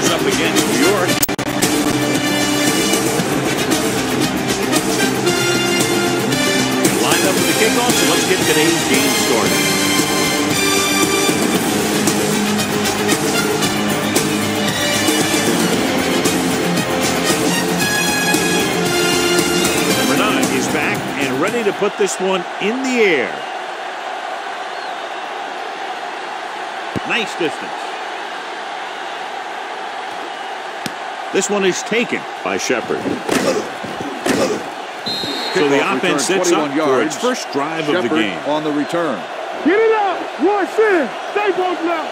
Panthers up against New York. Lined up for the kickoff, so let's get today's game started. Number 9 is back and ready to put this one in the air. Nice distance. This one is taken by Shepard. So the offense sets up for its first drive of the game. On the return. Get it out. Rush in. Stay both now.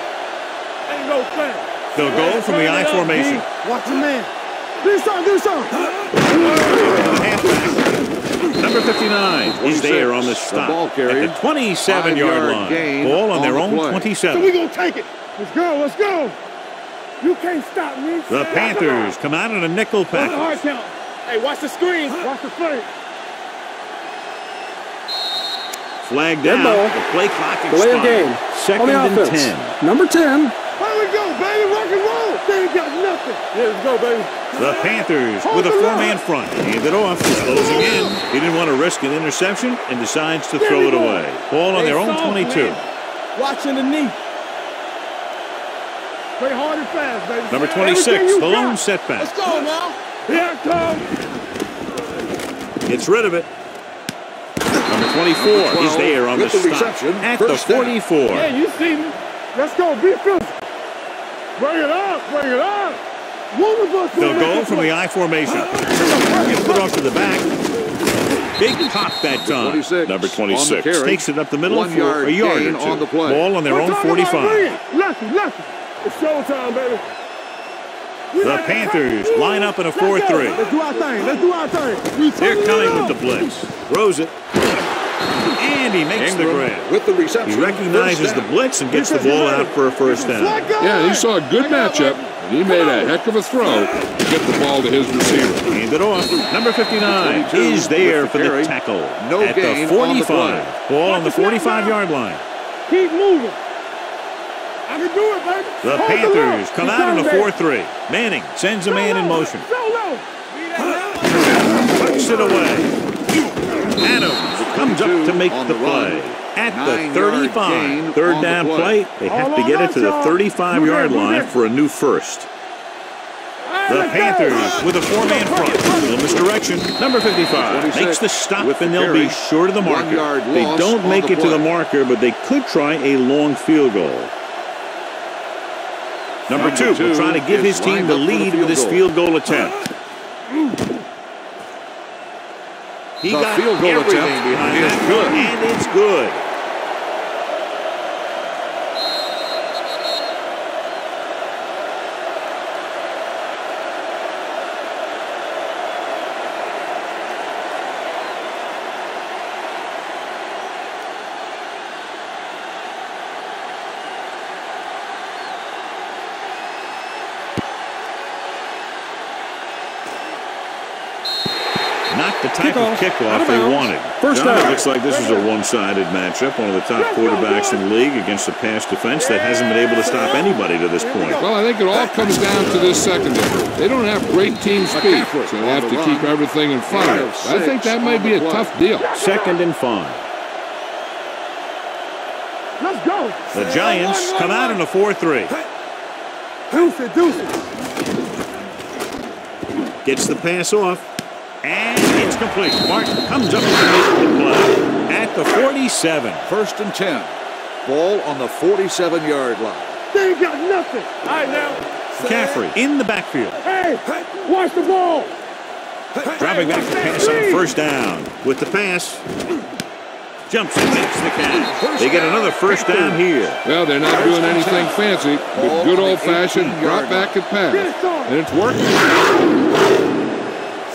Ain't no thing. They'll go from the I formation. Watch your man. Do something. Do something. The halfback. Number 59 is there on the stop at the 27-yard line. Ball on their own 27. So we're going to take it. Let's go. Let's go. You can't stop me. The Panthers come out in a nickel package. Hard count. Hey, watch the screen. Watch the play. Flagged down. The play clock expired. Second and 10. Number 10. Here we go, baby. Rock and roll. They ain't got nothing. Yeah, let's go, baby. The Panthers with a 4-man front. Hand it off. Closing in. He didn't want to risk an interception and decides to throw it away. Ball on their own 22. Watching the knee. Play hard and fast, baby. Number 26, the lone setback. Let's go now. Here it comes. Gets rid of it. Number 24 is there on the stop at the 44. Yeah, you see me. Let's go. Be physical. Bring it up. Bring it up. One of us. They'll go from the I formation. Gets put off to the back. Big pop that time. Number 26 takes it up the middle for a yard or two. Ball on their own 45. Lucky. It's showtime, baby. The Panthers line up in a 4-3. Let's do our thing. Let's do our thing. They're coming with the blitz. Throws it. And he makes the grab. With the reception. He recognizes the blitz and gets the ball out for a first down. Yeah, he saw a good matchup. He made a heck of a throw to get the ball to his receiver. Hand it off. Number 59 is there for the tackle at the 45. Ball on the 45-yard line. Keep moving. I can do it, baby. The Panthers come out in a 4-3. Manning sends a man in motion. Puts it away. Adams comes up to make the play at the 35. Third down play. They have to get it to the 35-yard line for a new first. The Panthers with a 4-man front. Little misdirection. Number 55 makes the stop, and they'll be short of the marker. They don't make it to the marker, but they could try a long field goal. Number 2 will try to give his team the lead with his field goal attempt. He got field goal everything behind that, and it's good. Not the type of kickoff they wanted. First down. It looks like this is a one-sided matchup. One of the top quarterbacks in the league against a pass defense that hasn't been able to stop anybody to this point. Well, I think it all comes down to this secondary. They don't have great team speed, so they have to keep everything in front of them. I think that might be a tough deal. 2nd and 5. Let's go. The Giants come out in a 4-3. Deuce it. Gets the pass off. And it's complete. Martin comes up to make the play at the 47. 1st and 10. Ball on the 47-yard line. They ain't got nothing. All right, now. McCaffrey in the backfield. Hey, watch the ball. Dropping back to pass on 1st down. With the pass. Jumps and makes the catch. They get another 1st down here. Well, they're not doing anything fancy, but good old-fashioned drop back and pass. And it's working.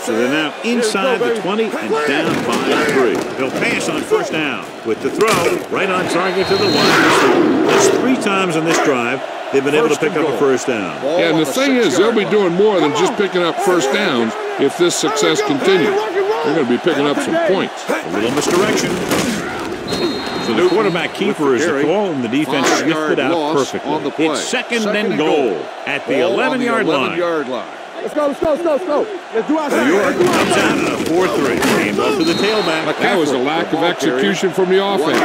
So they're now inside the 20 and down by 3. They'll pass on 1st down. With the throw, right on target to the wide receiver. That's 3 times on this drive they've been able to pick up a 1st down. Yeah, and the thing is, they'll be doing more than just picking up 1st downs if this success continues. They're going to be picking up some points. A little misdirection. So the quarterback keeper is the call, and the defense sniffed it out perfectly. It's second and goal at the 11-yard line. Let's go. Let's do our thing. New York comes out in a 4-3. Hand off to the tailback. That was a lack of execution from the offense.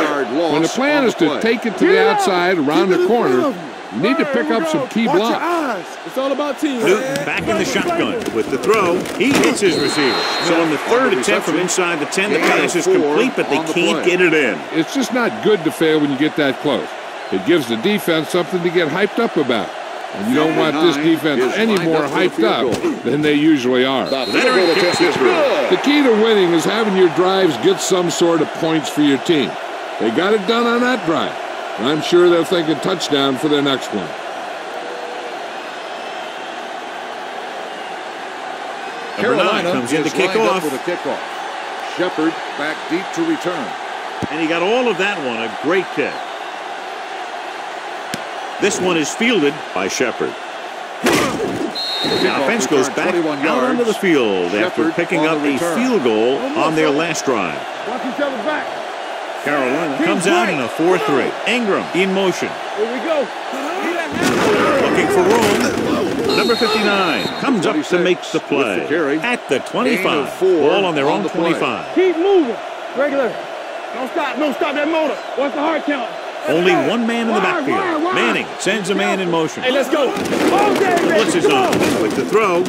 When the plan is to take it to the outside, around the corner, you need to pick up some key blocks. It's all about team. Newton back in the shotgun with the throw. He hits his receiver. So on the third attempt from inside the 10, the pass is complete, but they can't get it in. It's just not good to fail when you get that close. It gives the defense something to get hyped up about. And you don't want this defense any more hyped up than they usually are. The key to winning is having your drives get some sort of points for your team. They got it done on that drive. And I'm sure they're thinking touchdown for their next one. Carolina comes in to kick off. Shepard back deep to return. And he got all of that one. A great kick. This one is fielded by Shepard. The offense goes back out onto the field after picking up a field goal on their last drive. Watch each other back. Carolina comes out in a 4-3. Ingram in motion. Here we go. Looking for room. Number 59 comes up to make the play at the 25. Ball on their own 25. Keep moving. Regular. Don't stop that motor. What's the hard count? Only one man in the backfield. Manning sends a man in motion. Hey, let's go. Blitzes on with the throw.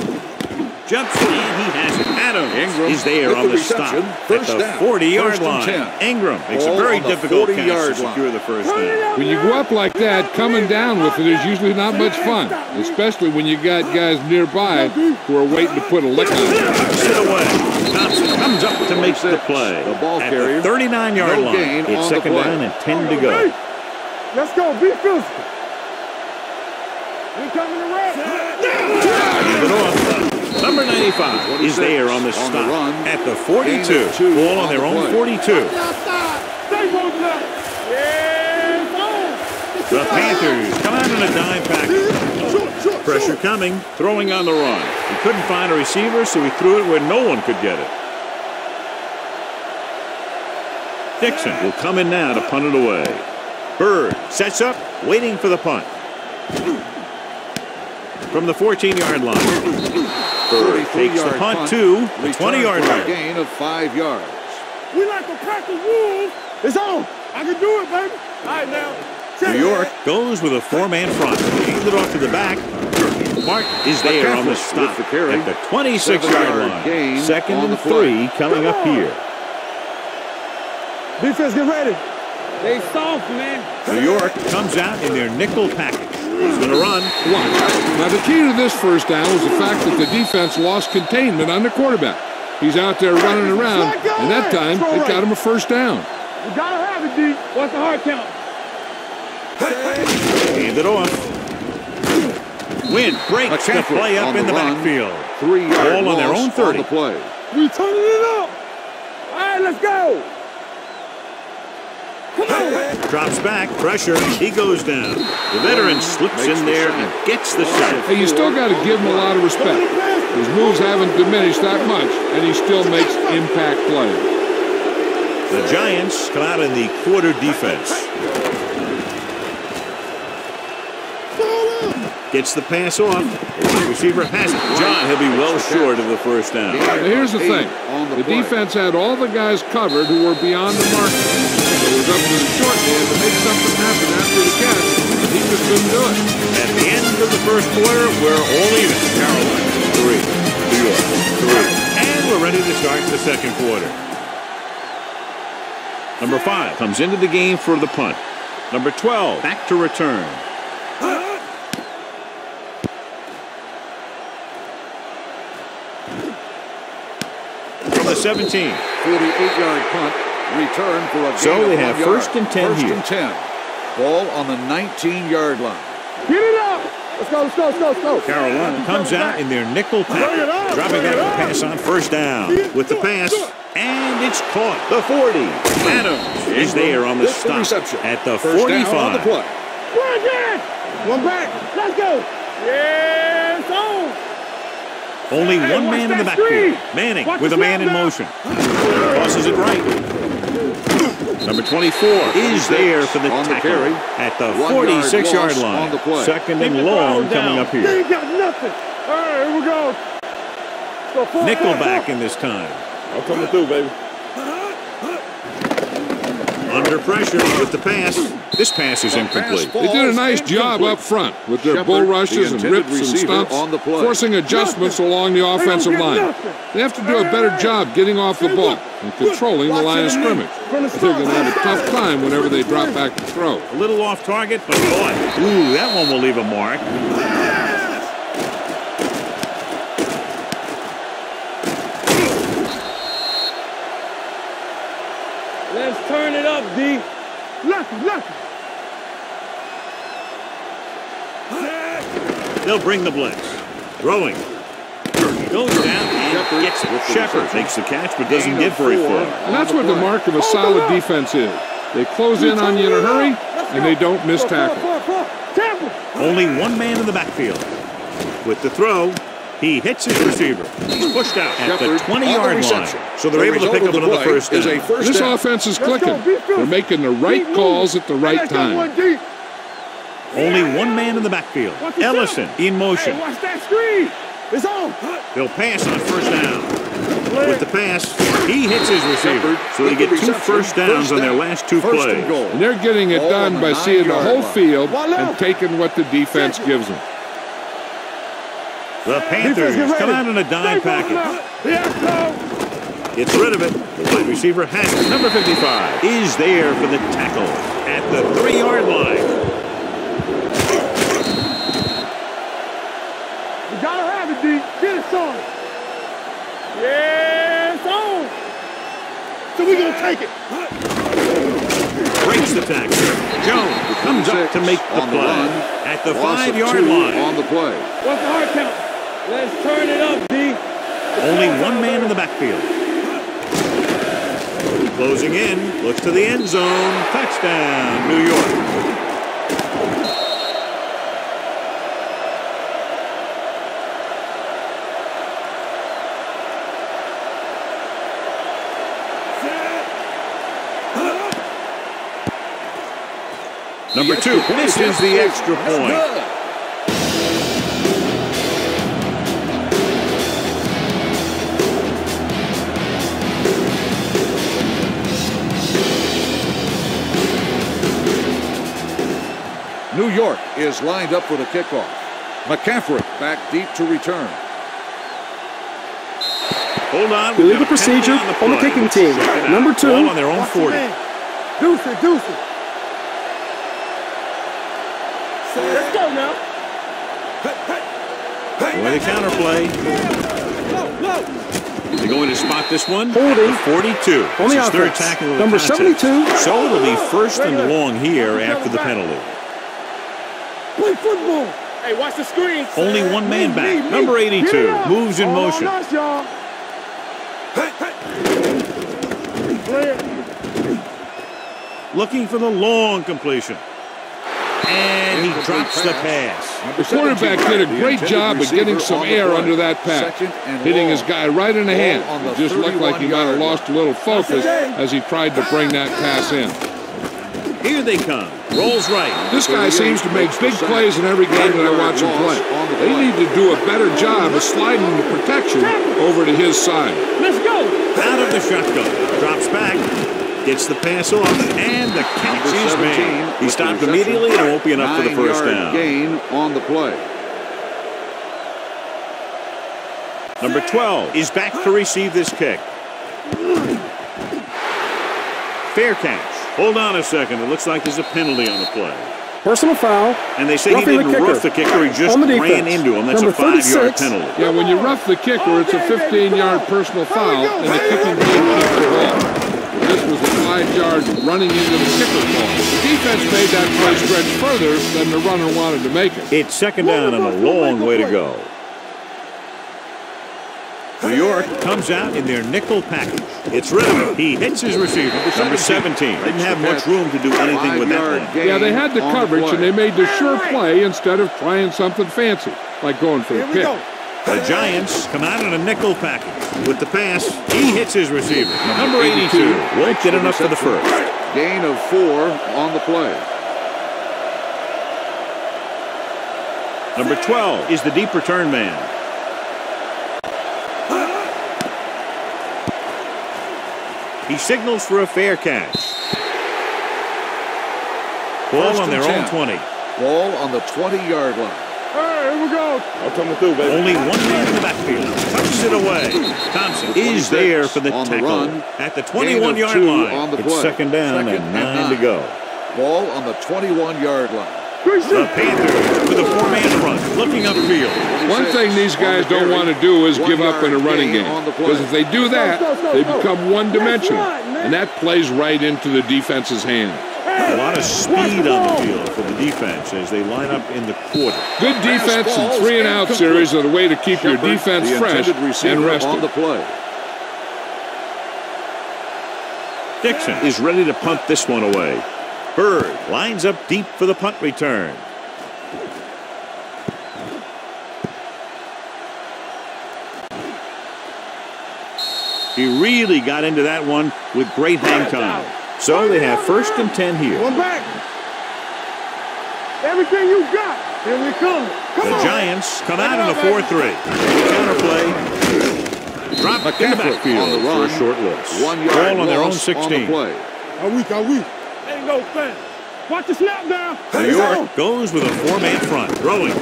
Jumps and he has it. Adams is there on the stop at the 40-yard line. Ingram makes a very difficult catch to secure the first down. When you go up like that, coming down with it is usually not much fun, especially when you got guys nearby who are waiting to put a lick on it. Sit away. Thompson comes up to make the play the ball at carrier, the 39-yard line. It's second down and 10 to go. Let's go. Be physical. We coming to run. Hand it off. Number 95 is there on the stop at the 42. Ball on their own 42. The Panthers come out in a dime package. Pressure coming, throwing on the run. He couldn't find a receiver, so he threw it where no one could get it. Dixon will come in now to punt it away. Bird sets up, waiting for the punt. From the 14-yard line. Bird takes the punt to the 20-yard line. Gain of 5 yards. We like to practice rules. It's on. I can do it, baby. All right, now. New York goes with a 4-man front. Hands it off to the back. Mark is there on the stop at the 26-yard line. Second and 3 coming up here. Defense, get ready. They soft, man. New York comes out in their nickel package. He's going to run. Now, the key to this first down was the fact that the defense lost containment on the quarterback. He's out there running around, and that time it got him a first down. You got to have it, D. What's the hard count? Hand it off. Wynn breaks the play up in the backfield. 3-yard ball on their own 30. We turning it up. All right, let's go. Come on. Drops back, pressure, he goes down. The veteran slips in there and gets the sack. Hey, you still got to give him a lot of respect. His moves haven't diminished that much, and he still makes impact plays. The Giants come out in the quarter defense. Gets the pass off. The receiver has it. John, he'll be well short of the first down. Now, here's the thing. The defense had all the guys covered who were beyond the mark. It was up to the short man to make something happen after the catch. He just couldn't do it. At the end of the first quarter, we're all even. Carolina 3, New York 3. And we're ready to start the second quarter. Number 5 comes into the game for the punt. Number 12 back to return. From the 17. 48-yard punt. Return for a gain so they have 1 first yard. and 10 first here. And 10. Ball on the 19-yard line. Get it up. Let's go. Carolina comes out in their nickel pack. Dropping back the pass on first down. With the pass, and it's caught. The 40. Adams is there on the stop at the 45. On the play. One back. Let's go. Yes, on. Only one man in the backfield. Manning with a man in motion. Tosses it right. Number 24 is there for the tackle at the 46-yard line. Second and long coming up They here. ain't got nothing. All right, here we go. Nickelback in this time. I'm coming through, baby. Under pressure with the pass. This pass is incomplete. They did a nice job up front with their bull rushes and rips and stunts, forcing adjustments along the offensive line. They have to do a better job getting off the ball and controlling the line of scrimmage. They're going to have a tough time whenever they drop back to throw. A little off target, but caught. Ooh, that one will leave a mark. Let's turn it up, D. Lucky. They'll bring the blitz. Throwing. Goes down and gets it. Shepard makes the catch but doesn't get very far. And that's what the mark of a solid defense is. They close in on you in a hurry, and they don't miss tackle. Only one man in the backfield. With the throw, he hits his receiver. He's pushed out at the 20-yard line. So they're able to pick up another first down. This offense is clicking. They're making the right calls at the right time. Only one man in the backfield. Ellison in motion. Hey, watch that screen. It's on. They'll pass on first down. With the pass, he hits his receiver. So they get 2 first downs on their last 2 plays. And they're getting it done by seeing the whole field and taking what the defense gives them. The Panthers come out in a dime package. Gets rid of it. The wide receiver has it. Number 55 is there for the tackle at the 3-yard line. You gotta have it, D. Get it, son. Yeah, it's on. So we're gonna take it. Breaks the tackle. Jones comes up to make the play at the 5-yard line. On the play. What's the hard count? Let's turn it up, D. Only one man in the backfield. Closing in, looks to the end zone. Touchdown, New York. Number 2 misses the extra point. New York is lined up for the kickoff. McCaffrey back deep to return. Hold on. Believe the procedure on the kicking team. Number 2. Ball on their own 40. Deuce it. Let's go now. Boy, the counterplay. They're going to spot this one. Holding. 42. On the It's his third offense. tackle of the Number contest. 72. So it'll be first and long here after the penalty. Play football. Hey, watch the screen. Only one man back. Number 82 moves in motion. Nice, y'all. Looking for the long completion. And he drops the pass. The quarterback did a great job of getting some air under that pass, hitting his guy right in the hand. It just looked like he might have lost a little focus as he tried to bring that pass in. Here they come. Rolls right. This guy seems to make big plays in every game that I watch him play. They need to do a better job of sliding the protection over to his side. Let's go. Out of the shotgun. Drops back. Gets the pass off. And the catch is made. He stopped immediately and it won't be enough for the first down. Gain on the play. Number 12 is back to receive this kick. Fair catch. Hold on a second. It looks like there's a penalty on the play. Personal foul. And they say he didn't rough the kicker. He just ran into him. That's a 5-yard penalty. Yeah, when you rough the kicker, it's a 15-yard personal foul, and the kicking team keeps the ball. This was a 5-yard running into the kicker ball. The defense made that play stretch further than the runner wanted to make it. It's second down and a long way to go. New York comes out in their nickel package. It's Ritter. He hits his receiver. Number 17. Didn't have much room to do anything with that one. Yeah, they had the coverage, and they made the sure play instead of trying something fancy, like going for the pick. The Giants come out in a nickel package. With the pass, he hits his receiver. Number 82 won't get enough for the first. Gain of 4 on the play. Number 12 is the deep return man. He signals for a fair catch. Ball on their own 20. Ball on the 20-yard line. Hey, here we go. I'm coming through, baby. Only one man in the backfield. Touches it away. Thompson is there for the tackle at the 21-yard line. It's second down and 9 to go. Ball on the 21-yard line. The Panthers with a 4-man front, looking upfield. One thing these guys don't want to do is give up in a running game. Because if they do that, they become one-dimensional. And that plays right into the defense's hands. A lot of speed on the field for the defense as they line up in the quarter. Good defense and 3-and-out series are the way to keep your defense fresh and rested. Dixon is ready to punt this one away. Bird lines up deep for the punt return. He really got into that one with great hang time. So they have 1st and 10 here. One back. Everything you got. Here we come. The Giants come out in a 4-3. Counterplay. Drop in the backfield for a short loss. 1 yard ball on their own 16. Are we? There you go, fam. Watch the snap down. New York goes with a 4-man front. Throwing.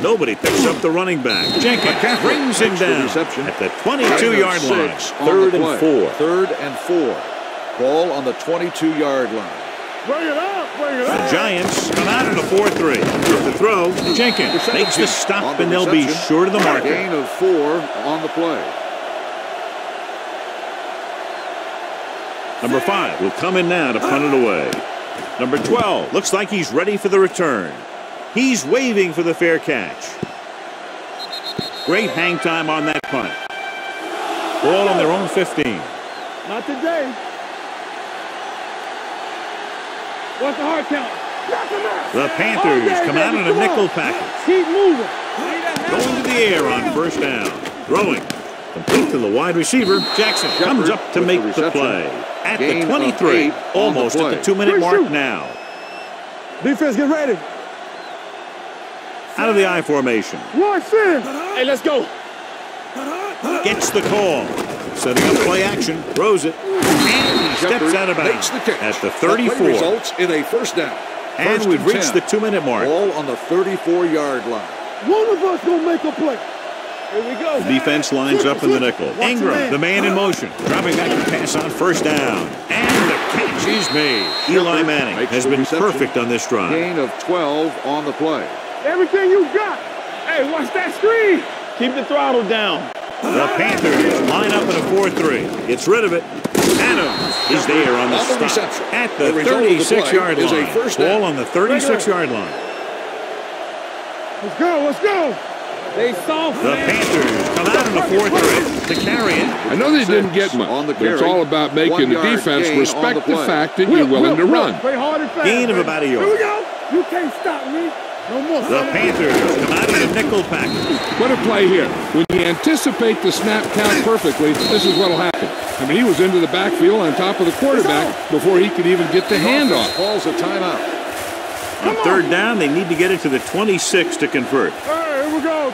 Nobody picks up the running back. Jenkins brings him down at the 22-yard line. 3rd and 4. 3rd and 4. Ball on the 22-yard line. Bring it up. The Giants come out in a 4-3. The throw. Jenkins makes the stop, and they'll be short of the marker. Gain of 4 on the play. Number 5 will come in now to punt it away. Number 12 looks like he's ready for the return. He's waving for the fair catch. Great hang time on that punt. Ball on their own 15. Not today. What's the hard count? The Panthers come out in a nickel package. Keep moving. Going to the air on 1st down. Throwing. Complete to the wide receiver. Jackson comes up to make the play. At the 23. Almost at the 2-minute mark now. Defense, get ready. Out of the I formation. Watch in. Hey, let's go. Gets the call. Setting up play action. Throws it. And he steps out of bounds at the 34. Results in a 1st down. And we've reached the 2-minute mark. Ball on the 34-yard line. One of us gonna make a play. Here we go. The defense lines up in the nickel. Ingram, the man in motion. Dropping back to pass on 1st down. And the catch is made. Eli Manning has been perfect on this drive. Gain of 12 on the play. Everything you got. Hey, watch that screen. Keep the throttle down. The Panthers line up in a 4-3. Gets rid of it. Adams is there on the stop at the 36-yard line. Ball on the 36-yard line. Let's go. Let's go. They soft. The Panthers come out in a 4-3 to carry it. I know they didn't get much, but it's all about making the defense respect the fact that you're willing to run. Gain of about a yard. Here we go. You can't stop me. No more. The Panthers come out in a nickel package. What a play here. When you anticipate the snap count perfectly, this is what will happen. I mean, he was into the backfield on top of the quarterback before he could even get the handoff. Calls a timeout. On 3rd down, they need to get it to the 26 to convert. Hey, here we go.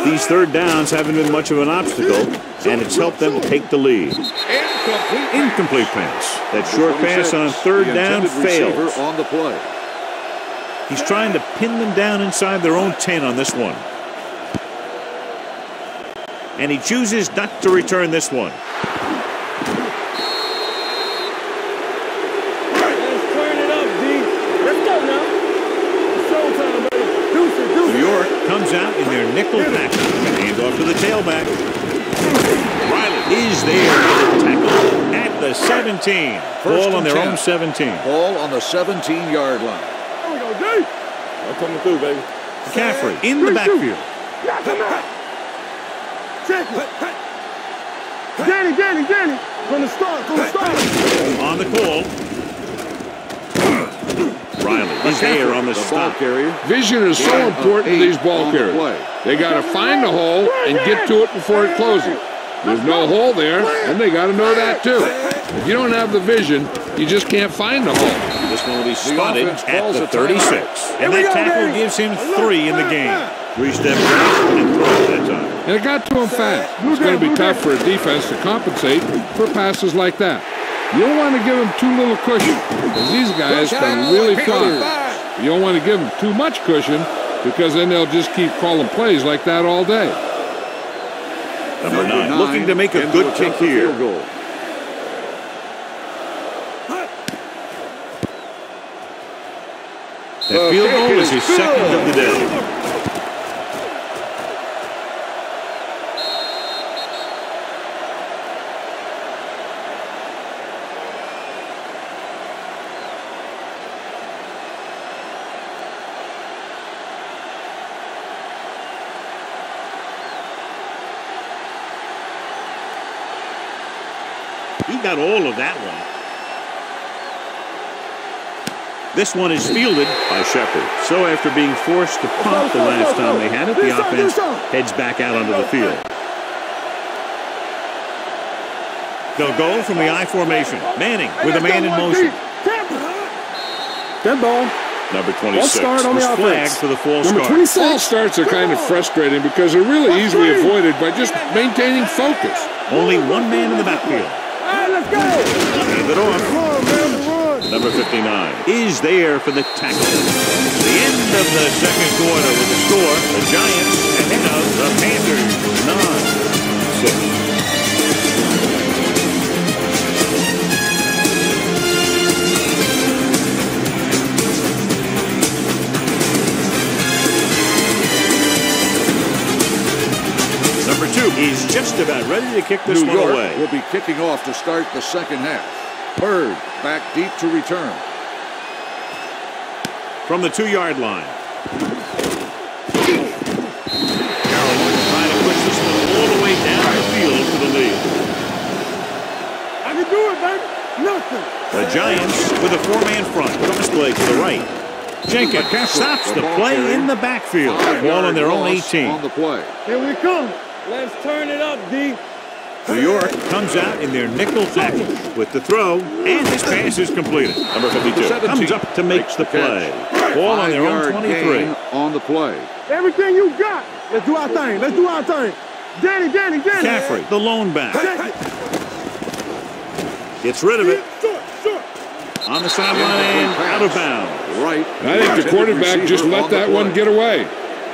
These 3rd downs haven't been much of an obstacle, and it's helped them take the lead. Incomplete pass. That short pass on 3rd down fails. On the play. He's trying to pin them down inside their own 10 on this one. And he chooses not to return this one. Let's turn it up, D. Let's go now. It's showtime, baby. Deuce it. New York comes out in their nickel package. Hand off to the tailback. Riley is there for the tackle at the 17. Ball on their own 17. Ball on the 17-yard line. There we go, D. I'm coming through, baby. McCaffrey in the backfield. Knock him out. Check it. Danny. From the start. On the call. Riley is there on the stop. Vision is so important to these ball carriers. They got to find the hole and get to it before it closes. There's no hole there, and they got to know that too. If you don't have the vision, you just can't find the hole. This one will be spotted at the 36. And that tackle gives him 3 in the game. 3-step drop and throw that time. And it got to him fast. It's going to be tough for a defense to compensate for passes like that. You don't want to give them too little cushion, because these guys can really fly. You don't want to give them too much cushion, because then they'll just keep calling plays like that all day. Number 9 looking to make a good kick here. That field goal is his second of the day. He got all of that one. This one is fielded by Shepard. So after bebeing forced to punt the last time they had it, the offense heads back out onto the field. They'll go from the I formation. Manning with a man in motion. Dead ball. Number 26 was flagged for the false start. False starts are kind of frustrating because they're really easily avoided by just maintaining focus. Only one man in the backfield. All right, let's go. Hand it off. Run, man, run. Number 59 is there for the tackle. The end of the second quarter with the score. The Giants ahead of the Panthers 9-6. Number 2 is just about ready to kick this one away. Will be kicking off to start the second half. Bird back deep to return. From the 2-yard line. Carolina trying to push this one all the way down the field for the lead. I can do it, baby. Nothing. The Giants with a 4-man front. Cross play to the right. Jenkins stops the play in the backfield. Ball on their own 18. On the play. Here we come. Let's turn it up, D. New York comes out in their nickel package with the throw, and this pass is completed. Number 52 comes up to make the play. Ball on their own 23. On the play. Everything you got. Let's do our thing. Let's do our thing. Danny. Caffrey, the lone back. Gets rid of it. On the sideline and out of bounds. Right. I think the quarterback just let that one get away.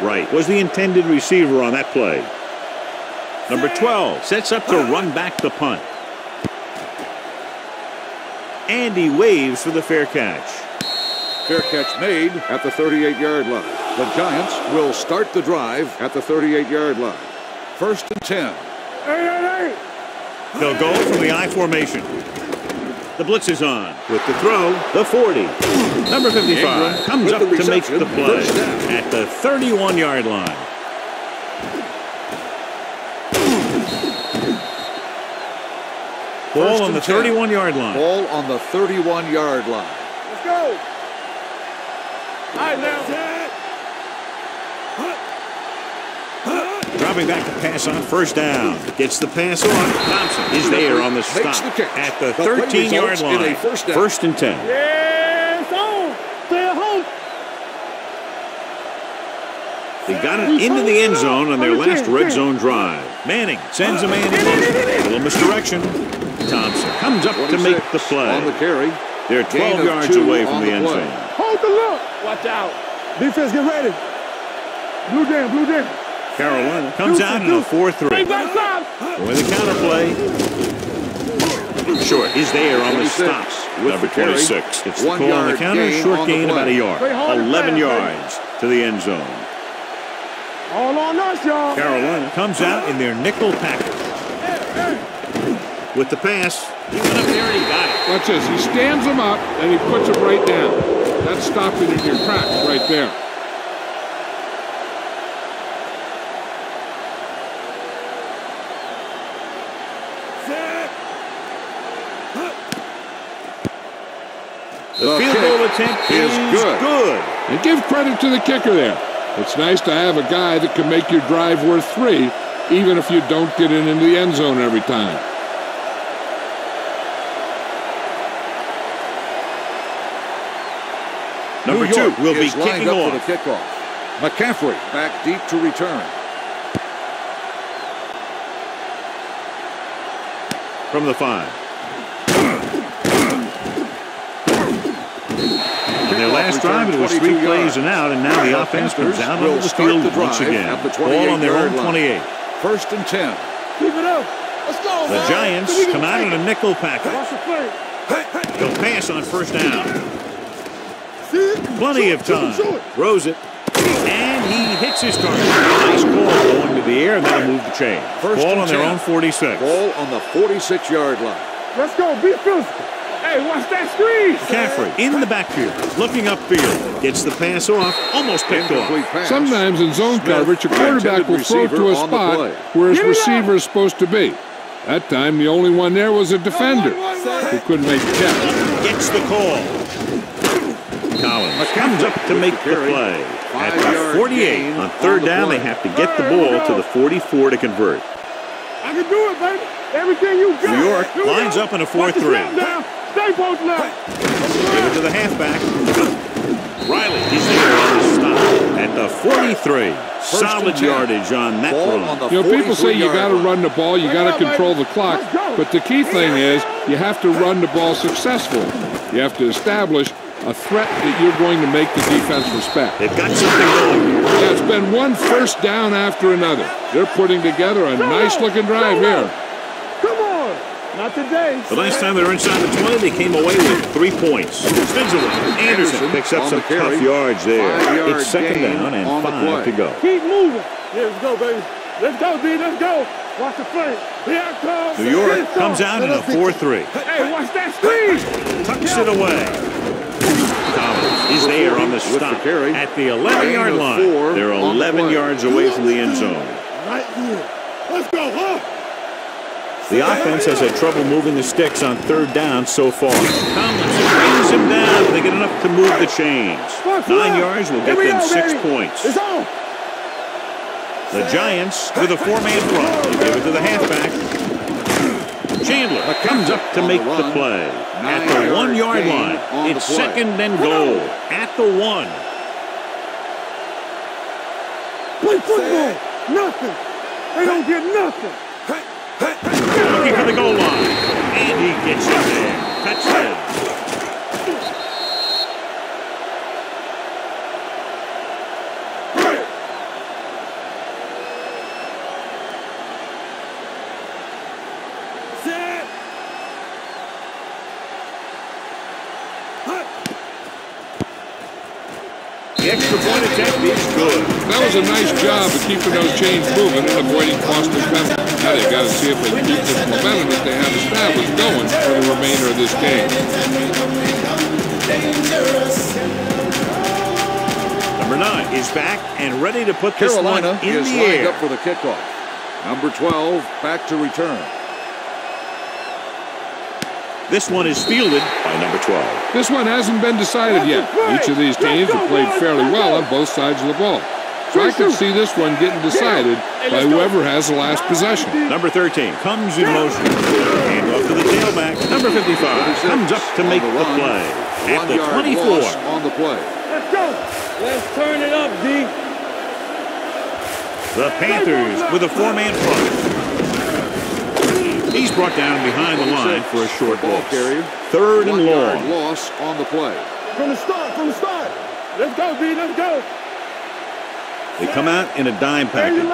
Right. Was the intended receiver on that play. Number 12 sets up to run back the punt. And he waves for the fair catch. Fair catch made at the 38-yard line. The Giants will start the drive at the 38-yard line. 1st and 10. Hey. They'll go from the I formation. The blitz is on. With the throw, the 40. Number 55 comes up to make the play at the 31-yard line. Ball on the 31-yard line. Ball on the 31-yard line. Let's go. All right, now. Dropping back to pass on 1st down. Gets the pass on. Thompson is there on the stop at the 13-yard line. 1st and 10. Yeah, it's on. Stay at home. They got it into the end zone on their last red zone drive. Manning sends a man in motion. A little misdirection. Thompson comes up to make the play. On the carry. They're 12 yards away from the end zone. Hold the look. Watch out. Defense, get ready. Blue jam. Carolina comes out in a 4-3. With a counter play. Short is there on the stop. Number 26. It's the call on the counter. Short gain about a yard. 11 yards to the end zone. All on us, y'all. Carolina comes out in their nickel package. With the pass, he went up there and he got it. Watch this. He stands him up and he puts him right down. That's stopping in your tracks right there. The field goal attempt is good. And give credit to the kicker there. It's nice to have a guy that can make your drive worth 3, even if you don't get it into the end zone every time. Number 2 will be kicking off. For the kickoff. McCaffrey back deep to return. From the 5. In their last drive, it was 3 plays and out, and now the offense comes out onto the field once again. Ball on their own 28. First and 10. Keep it up. Let's go. The Giants come out in a nickel package. They'll pass on first down. Plenty of time. Throws it. And he hits his target. Nice ball going to the air, and that'll move the chain. Ball on their own 46. Ball on the 46-yard line. Let's go. Be physical. Hey, watch that screen. McCaffrey in the backfield, looking upfield. Gets the pass off, almost picked off. Sometimes in zone coverage, a quarterback will throw to a spot where his receiver is supposed to be. That time, the only one there was a defender who couldn't make the catch. Gets the call. Collins comes up to make the play. At the 48, on third down, they have to get the ball to the 44 to convert. I can do it, baby. Everything you got. New York lines up in a 4-3. Stay both left. Give it to the halfback. Riley, he's there on the stop at the 43. Solid yardage on that run. You know, people say you got to run the ball, you got to control the clock, but the key thing is you have to run the ball successfully. You have to establish a threat that you're going to make the defense respect. They've got something going. Yeah, it's been one first down after another. They're putting together a nice-looking drive here. Come on. Not today. The last time they were inside the 20, they came away with 3 points. Spins away. Anderson picks up some tough yards there. It's second down and 5 to go. Keep moving. Yeah, let's go, baby. Let's go, D. Let's go. Watch the play. Here it comes. New York comes out in a 4-3. Hey, watch that screen. Tucks it away. Collins is there on the stop at the 11-yard line. They're 11 yards away from the end zone. Right here. Let's go, huh? The offense has had trouble moving the sticks on third down so far. Collins brings him down. They get enough to move the chains. 9 yards will get them 6 points. It's on. The Giants with a 4-man front. They give it to the halfback. Chandler comes up to make the play. At the 1-yard line, it's second and goal. At the 1. Play football. Nothing. They don't get nothing. Looking for the goal line. And he gets it there. Touchdown. The extra point attempt is good. That was a nice job of keeping those chains moving and avoiding costly penalties. Now they've got to see if they can keep this momentum that they have established going for the remainder of this game. Number 9 is back and ready to put this one Carolina in is the lined air. up for the kickoff. Number 12 back to return. This one is fielded by number 12. This one hasn't been decided yet. Each of these teams have played fairly well on both sides of the ball. So I could see this one getting decided by whoever has the last possession. Number 13 comes in motion. Hand off to the tailback. Number 55 comes up to make the play. At the 24. On the play. Let's go. Let's turn it up, D. The Panthers with a 4-man front. He's brought down behind the line for a short ball carrier. Third and long. 1-yard loss on the play. From the start. Let's go, D. Let's go. They come out in a dime package.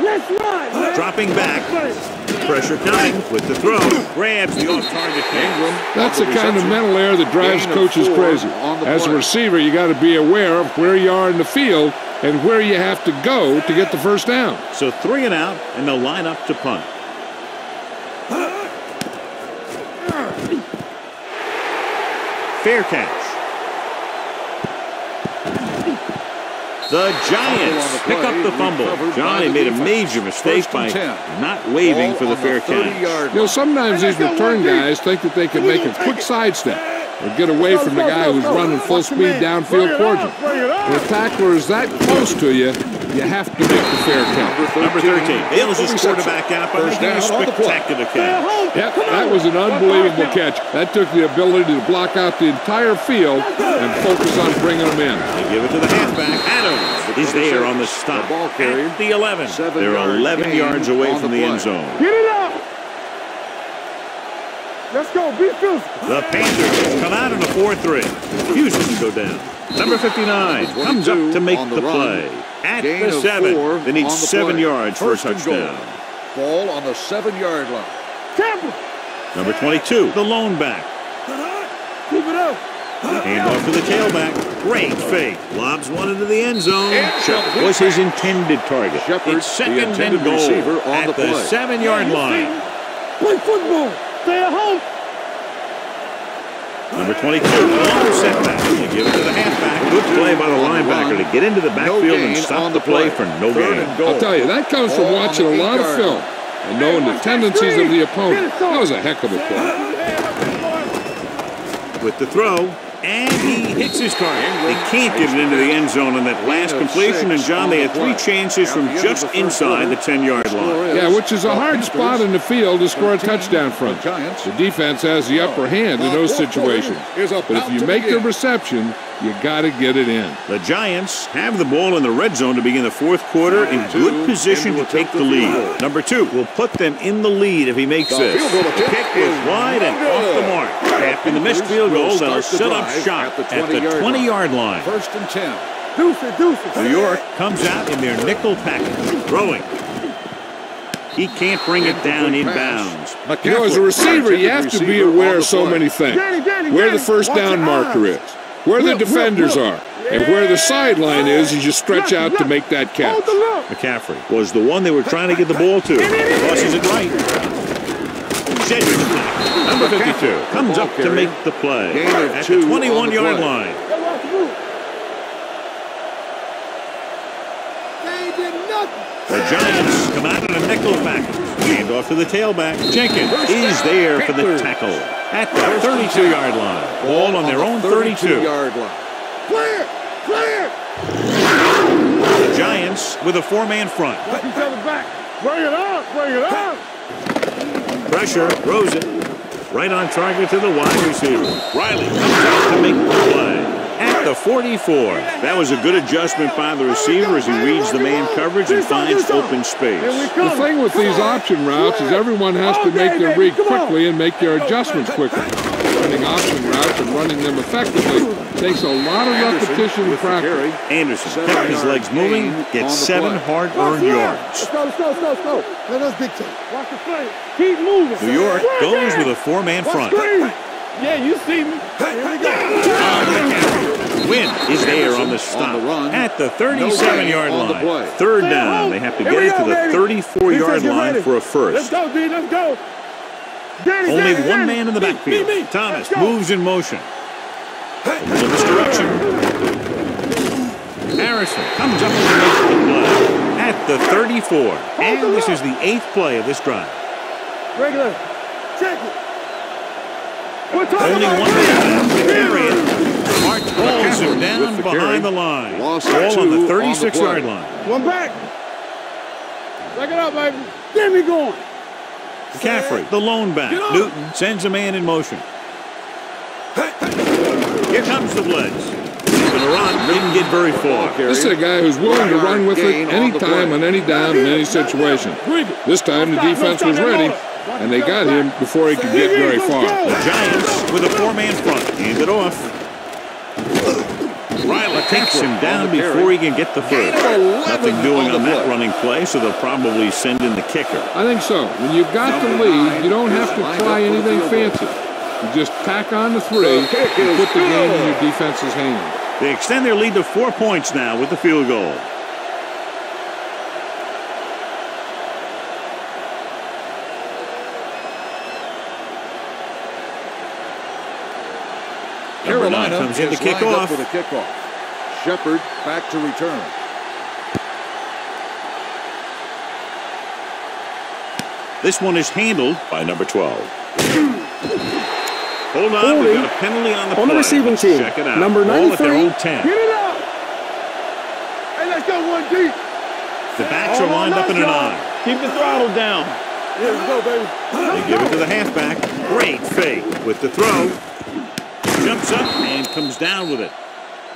Let's run, man. Dropping back. Pressure coming with the throw. Grabs the off-target Ingram. That's the kind of mental error that drives coaches crazy. As a receiver, you got to be aware of where you are in the field and where you have to go to get the first down. So 3 and out, and they'll line up to punt. Fair catch. The Giants pick up the fumble. Johnny made a major mistake by not waving for the fair catch. You know, sometimes these return guys think that they can make a quick sidestep or get away from the guy who's running full speed downfield towards you. When a tackler is that close to you, you have to make the fair catch. Number 13 bails his quarterback out by making a spectacular catch. Yep, that was an unbelievable catch. That took the ability to block out the entire field and focus on bringing them in. They give it to the halfback. Adams is there on the stop. The ball carrier. At the 11. They're 11 yards away from the end zone. Get it up. Let's go. Be physical. The Panthers come out in a 4-3. Refuses to go down. Number 59 comes up to make the play. At the 7. They need 7 yards for a touchdown. Ball on the 7-yard line. Tampa. Number 22, the lone back. Keep it up. Hand off to the tailback. Great fake. Lobs one into the end zone. Shepard was his intended target. It's second and goal at the 7-yard line. Play football. Stay at home. Number 22, long setback. They give it to the halfback. Good play by the linebacker to get into the backfield and stop the play for no gain. I'll tell you, that comes from watching a lot of film and knowing the tendencies of the opponent. That was a heck of a play. With the throw, and he hits his target. They can't get it into the end zone on that last completion, and John, they had 3 chances from just inside the 10-yard line. Yeah, which is a hard spot in the field to score a touchdown from. The defense has the upper hand in those situations. But if you make the reception, you got to get it in. The Giants have the ball in the red zone to begin the 4th quarter in good position to take the lead. Number 2 will put them in the lead if he makes this. The kick is wide and off the mark. After the missed field goal, they'll set up shop at the 20-yard line. 1st and 10. Deuces. New York comes out in their nickel package. Throwing. He can't bring it down inbounds. You know, as a receiver, you have to be aware of so many things. Where the first down marker is, where the defenders are, and where the sideline is as you stretch out to make that catch. McCaffrey was the one they were trying to get the ball to. Crosses it right. Number 52 comes up to make the play at the 21-yard line. The Giants come out in a nickel package. Hand off to the tailback. Jenkins is there for the tackle at the 32-yard line. Ball on their own 32-yard line. Clear. The Giants with a 4-man front. Watch each other back. Bring it up. Pressure, throws it. Right on target to the wide receiver. Riley comes out to make the play at the 44. That was a good adjustment by the receiver as he reads the man coverage and finds open space. The thing with these option routes is everyone has to make their read quickly and make their adjustments quickly. Running option routes and running them effectively takes a lot of repetition and practice. Anderson kept his legs moving, gets 7 hard-earned yards. Let's go. Let us dictate. Watch the play. Keep moving. New York goes with a 4-man front. Yeah, you see me. Here we go. Wynn is there on the stop at the 37-yard line. 3rd down. They have to get it to the 34-yard line for a first. Let's go, D. Let's go. Only one man in the backfield. Thomas moves in motion. In this direction. Harrison comes up to make the play at the 34. And this is the 8th play of this drive. Regular. Check it. Only one man. Period. Mark pulls him down behind the line. Ball on the 36-yard line. One back. Back it up, baby. Get me going. McCaffrey, the lone back. Newton sends a man in motion. Here comes the blitz. He's going to run. Didn't get very far. This is a guy who's willing to run with it anytime, on any down, in any situation. This time the defense was ready, and they got him before he could get very far. The Giants with a 4-man front. Hand it off. Riley takes him down before he can get the first. Nothing doing on that running play, so they'll probably send in the kicker. I think so. When you've got the lead, you don't have to try anything fancy. You just tack on the 3 and put the game in your defense's hands. They extend their lead to 4 points now with the field goal. Carolina comes in to kick off. For the kickoff. Shepard back to return. This one is handled by number 12. Hold on, we've got a penalty on the play. On the receiving team, check it out. number 93. Ball at their own 10. Get it up. Hey, let's go 1 deep. The backs are lined up in an I. Keep the throttle down. Here we go, baby. They give it to the halfback. Great fake with the throw. Jumps up and comes down with it.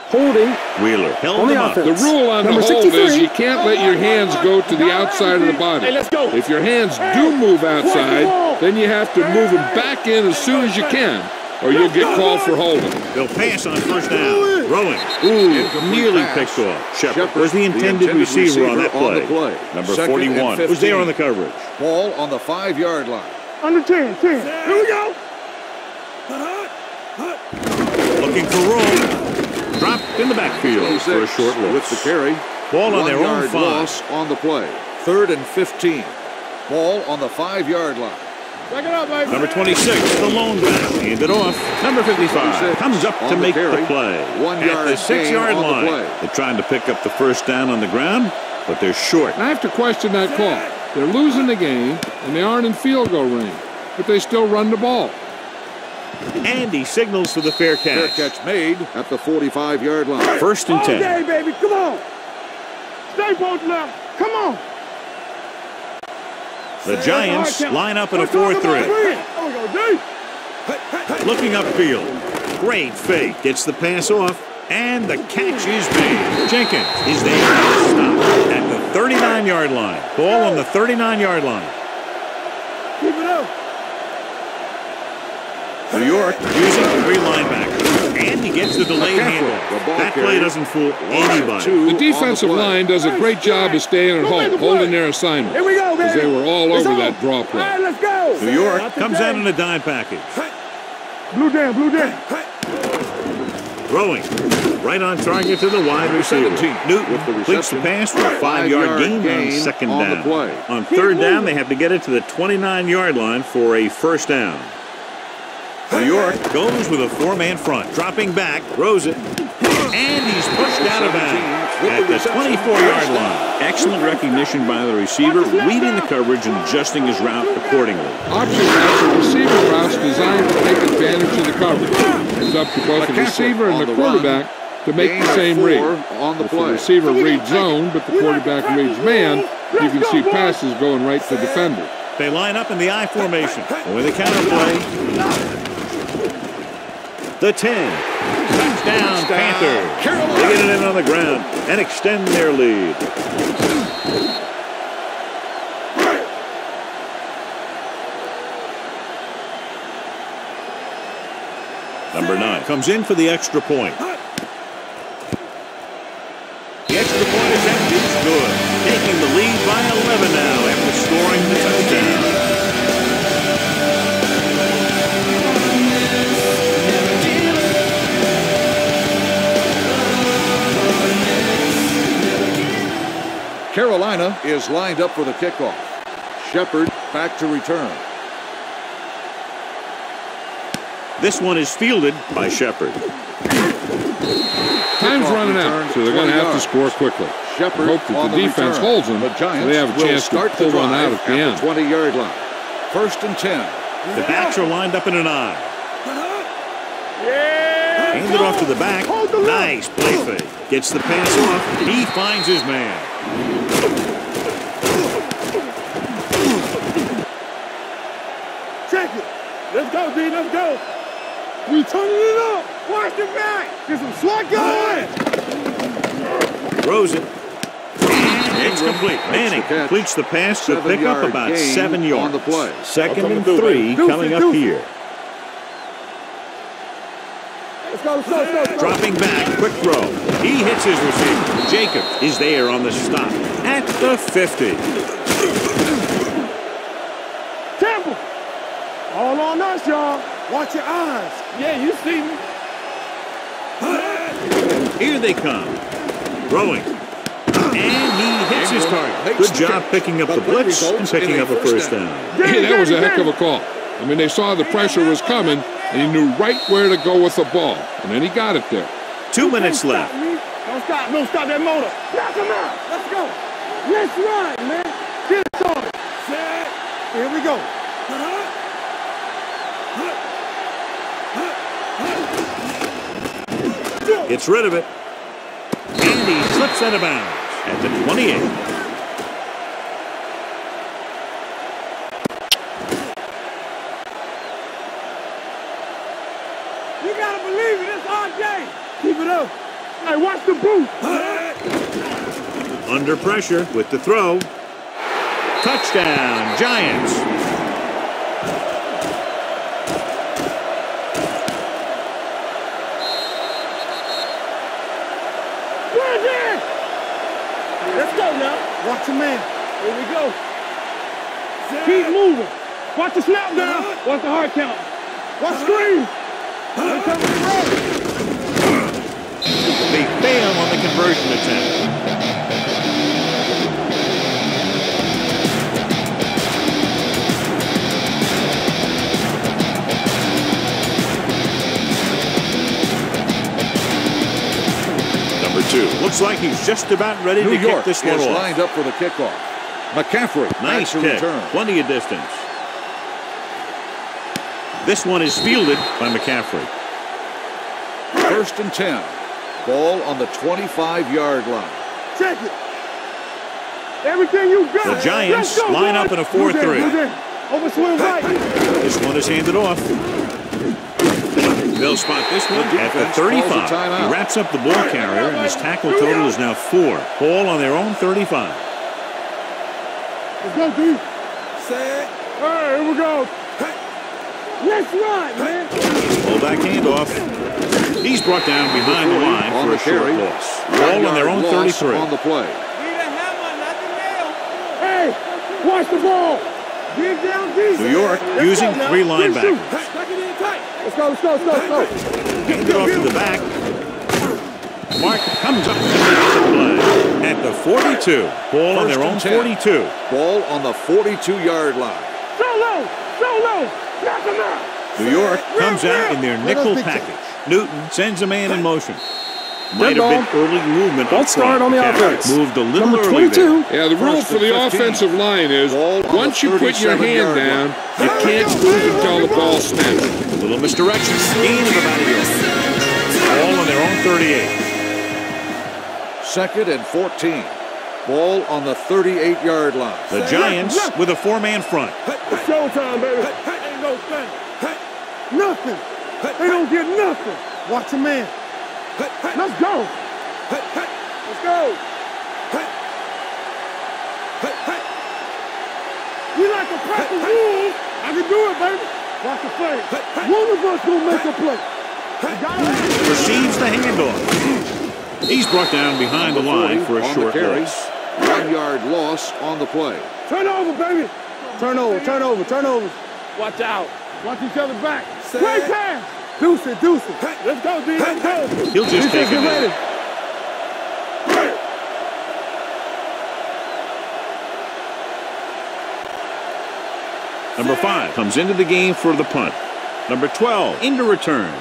Holding. Wheeler held him up. The rule on the hold is you can't let your hands go to the outside of the body. Hey, let's go. If your hands do move outside, then you have to move them back in as soon as you can, or you'll get called for holding. They'll pass on first down. Throwing. Ooh, nearly picked off. Shepard was the intended receiver on that play. Number 41 was there on the coverage. Ball on the 5-yard line. Under 10. Here we go. Looking for room. Dropped in the backfield for a short loss. With the carry. Ball on their own 5. Loss on the play. 3rd and 15. Ball on the 5-yard line. Back it up, baby. Number 26, the lone back. Hand it off. Number 55 comes up to make the play. 1 At yard the 6-yard gain on the line. play. They're trying to pick up the first down on the ground, but they're short. And I have to question that call. They're losing the game, and they aren't in field goal range, but they still run the ball. And he signals for the fair catch. Fair catch made at the 45-yard line. 1st and 10. Okay, baby. Come on. Stay both left. Come on. The Giants line up in a 4-3. There we go, D. Looking upfield. Great fake. Gets the pass off. And the catch is made. Jenkins is there to stop at the 39-yard line. Ball on the 39-yard line. Keep it up. New York using 3 linebackers. And he gets the delayed handoff. That play doesn't fool anybody. The defensive line does a great job of staying at home, holding their assignment. Here we go, baby. Because they were all over that draw All play. right, let's go. New York comes out in a dime package. Blue down. Throwing. Right on target to the wide receiver. Newton completes the pass for a 5-yard gain on 2nd down. On 3rd down, they have to get it to the 29-yard line for a first down. New York goes with a 4-man front. Dropping back, throws it, and he's pushed out of bounds at the 24-yard line. Excellent recognition by the receiver, reading the coverage and adjusting his route accordingly. Option routes are receiver routes designed to take advantage of the coverage. It's up to both the receiver and the quarterback to make the same read. If the receiver reads zone, but the quarterback reads man, you can see passes going right to defenders. They line up in the I formation. With a counterplay. The 10. Touchdown, Panthers. They get it in on the ground and extend their lead. Number 9 comes in for the extra point. The extra point attempt is good. Taking the lead by 11 now after scoring the touchdown. Carolina is lined up for the kickoff. Shepard back to return. This one is fielded by Shepard. Time's running out, so they're going to have to score quickly. Shepard hope that the defense holds them, so they have a chance to pull one out at the end. 20-yard line. 1st and 10. The backs are lined up in an I. Hand it off to the back. Nice play fake. Gets the pass off. He finds his man. Check it. Let's go, D. Let's go. We turning it up. Watch the back. Get some swat going. Throws it. And it's complete. Manning completes the pass to pick up about 7 yards. On the play. 2nd and 3 coming up here. Let's go. Dropping back, quick throw. He hits his receiver. Jacobs is there on the stop at the 50. Temple. All on us, y'all. Watch your eyes. Yeah, you see me. Here they come. Throwing. And he hits his target. Good job picking up the blitz and picking up a first down. Yeah, that was a heck of a call. I mean, they saw the pressure was coming, and he knew right where to go with the ball. And then he got it there. 2 minutes left. Don't stop that motor. Knock him out. Let's go. Let's ride, man. Get it started. Set. Here we go. Gets rid of it. And he slips out of bounds at the 28. it up. Hey, watch the boot. Under pressure with the throw. Touchdown, Giants. Let's go now. Watch your man. Here we go. Keep moving. Watch the snap down. Watch the hard count. Watch screen. They fail on the conversion attempt. Number 2. Looks like he's just about ready to kick this one off. Lined up for the kickoff. McCaffrey. Nice kick. Plenty of distance. This one is fielded by McCaffrey. 1st and 10. Ball on the 25-yard line. Check it. Everything you got. The Giants line up in a 4-3. Over swing right. This one is handed off. They'll spot this one at the 35. He wraps up the ball carrier, and his tackle total is now 4. Ball on their own 35. Let's go, D. Set. Hey, here we go. Let's run, man. Fullback handoff. He's brought down behind the line for a short loss. Ball on their own 33. On the play. Hey, watch the ball. Give down D. New York using 3 linebackers. Let's go. Hand it off to the back. Mark comes up to make the play at the 42. Ball on their own 42. Ball on the 42-yard line. So low. Knock him out. New York comes out in their nickel package. Newton sends a man in motion. Might have been early movement. Don't start on the offense. Moved a little Number early 22. there. Yeah, the rule for the offensive line is once you put your hand down, you can't move until the ball snaps. A little misdirection. Gain of about a yard. Ball on their own 38. 2nd and 14. Ball on the 38-yard line. The Giants with a 4-man front. It's showtime, baby. Ain't no thing. Nothing. They don't get nothing. Watch your man. Let's go. Let's go. We like a pack of wolves. I can do it, baby. Watch the play. One of us gonna make a play. Receives the handoff. He's brought down behind the line for a short loss. 1-yard loss on the play. Turn over, baby. Turn over. Watch out. Watch each other back. Great pass. Deuce it. Let's go, D. Let's go. He'll just take it in. Number 5 comes into the game for the punt. Number 12 into return.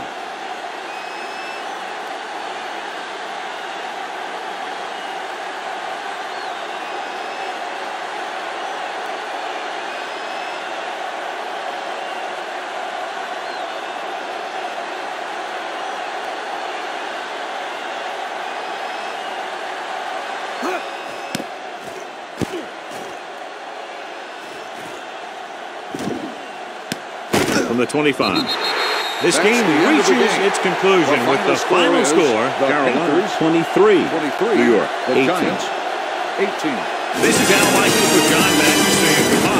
From the 25. This game reaches its conclusion with the final score. Carolina 23. New York 18. Giants 18. This is Al Michaels with John Madden saying goodbye.